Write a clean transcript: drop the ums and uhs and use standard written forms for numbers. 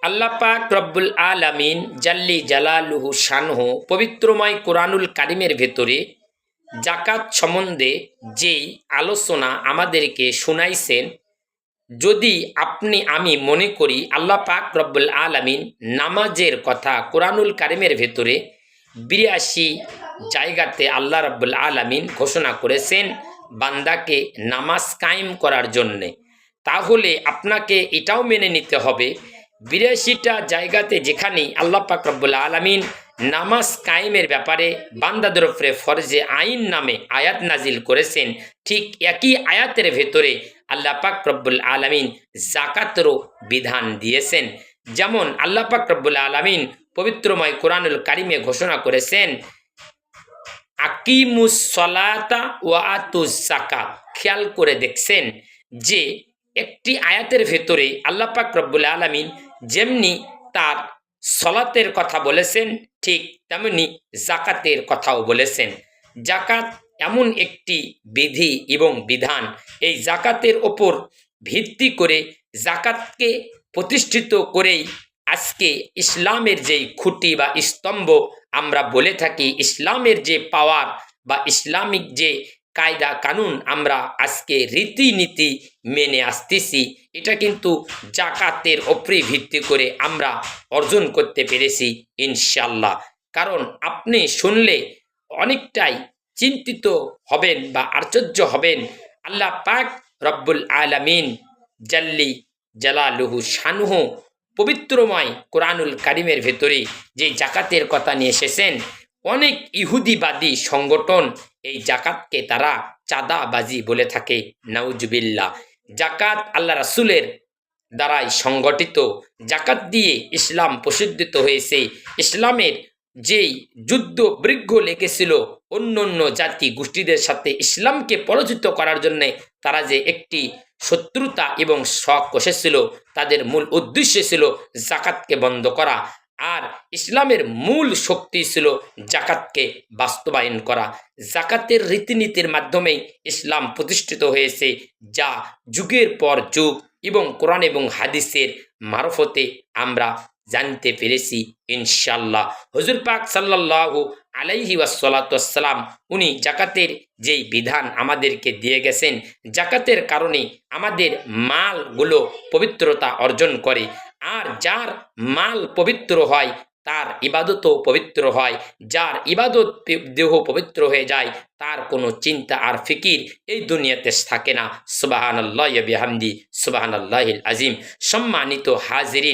আল্লাহ পাক রব্বুল আলামিন জাল্লি জালালুহু শানহু পবিত্রময় কোরআনুল কারিমের ভেতরে জাকাত সম্বন্ধে যেই আলোচনা আমাদেরকে শুনাইছেন, যদি আমি মনে করি আল্লাহ পাক রব্বুল আলামিন নামাজের কথা কোরআনুল কারিমের ভেতরে ৮২ জায়গাতে আল্লাহ রব্বুল আলামিন ঘোষণা করেছেন বান্দাকে নামাজ কায়েম করার জন্যে, তাহলে আপনাকে এটাও মেনে নিতে হবে ৮২টা জায়গাতে যেখানে আল্লাহ পাক রব্বুল আলামিন নামাজ কায়েমের ব্যাপারে বান্দাদের উপরে ফরজে আইন নামে আয়াত নাজিল করেছেন, ঠিক একই আয়াতের ভেতরে আল্লাহ পাক রব্বুল আলামিন জাকাতেরও বিধান দিয়েছেন। যেমন আল্লাহ পাক রব্বুল আলামিন পবিত্রময় কোরআনুল কারিমে ঘোষণা করেছেন আকিমুস সলাতা ওয়া আতুজ যাকাত। খেয়াল করে দেখছেন যে একটি আয়াতের ভেতরে আল্লাহ পাক রব্বুল আলামিন যেমনি তার সলাতের কথা বলেছেন, ঠিক তেমনি জাকাতের কথাও বলেছেন। জাকাত এমন একটি বিধি এবং বিধান, এই জাকাতের ওপর ভিত্তি করে জাকাতকে প্রতিষ্ঠিত করেই আজকে ইসলামের যেই খুঁটি বা স্তম্ভ আমরা বলে থাকি, ইসলামের যে পাওয়ার বা ইসলামিক যে কায়দা কানুন আমরা আজকে রীতিনীতি মেনে আসতেছি, এটা কিন্তু জাকাতের ওপরে ভিত্তি করে আমরা অর্জন করতে পেরেছি ইনশাল্লাহ। কারণ আপনি শুনলে অনেকটাই চিন্তিত হবেন বা আশ্চর্য হবেন। আল্লাহ পাক রব্বুল আলামিন জাল্লি জালালুহু শানহু পবিত্রময় কোরআনুল কারিমের ভেতরে যে জাকাতের কথা নিয়ে এসেছেন, অনেক ইহুদিবাদী সংগঠন এই জাকাতকে তারা চাঁদাবাজি বলে থাকে, নাউজুবিল্লাহ। জাকাত আল্লাহ রাসূলের দ্বারাই সংগঠিত, জাকাত দিয়ে ইসলাম প্রসিদ্ধিত হয়েছে। ইসলামের যেই যুদ্ধ বৃক্ষ লেগেছিল অন্য অন্য জাতি গোষ্ঠীদের সাথে ইসলামকে পরাজিত করার জন্যে, তারা যে একটি শত্রুতা এবং শখ কষেছিল, তাদের মূল উদ্দেশ্য ছিল জাকাতকে বন্ধ করা। আর ইসলামের মূল শক্তি ছিল জাকাতকে বাস্তবায়ন করা। জাকাতের রীতিনীতির মাধ্যমেই ইসলাম প্রতিষ্ঠিত হয়েছে, যা যুগের পর যুগ এবং কোরআন এবং হাদিসের মারফতে আমরা জানতে পেরেছি ইনশাল্লাহ। হুজুর পাক সাল্লাল্লাহু আলাইহি ওয়াসাল্লাম উনি জাকাতের যেই বিধান আমাদেরকে দিয়ে গেছেন, জাকাতের কারণে আমাদের মালগুলো পবিত্রতা অর্জন করে। আর যার মাল পবিত্র হয় তার ইবাদতও পবিত্র হয়। যার ইবাদত দেহ পবিত্র হয়ে যায়, তার কোনো চিন্তা আর ফিকির এই দুনিয়াতে থাকে না। সুবহানাল্লাহি ওয়া বিহামদি, সুবহানাল্লাহিল আযীম। সম্মানিত হাজিরিন।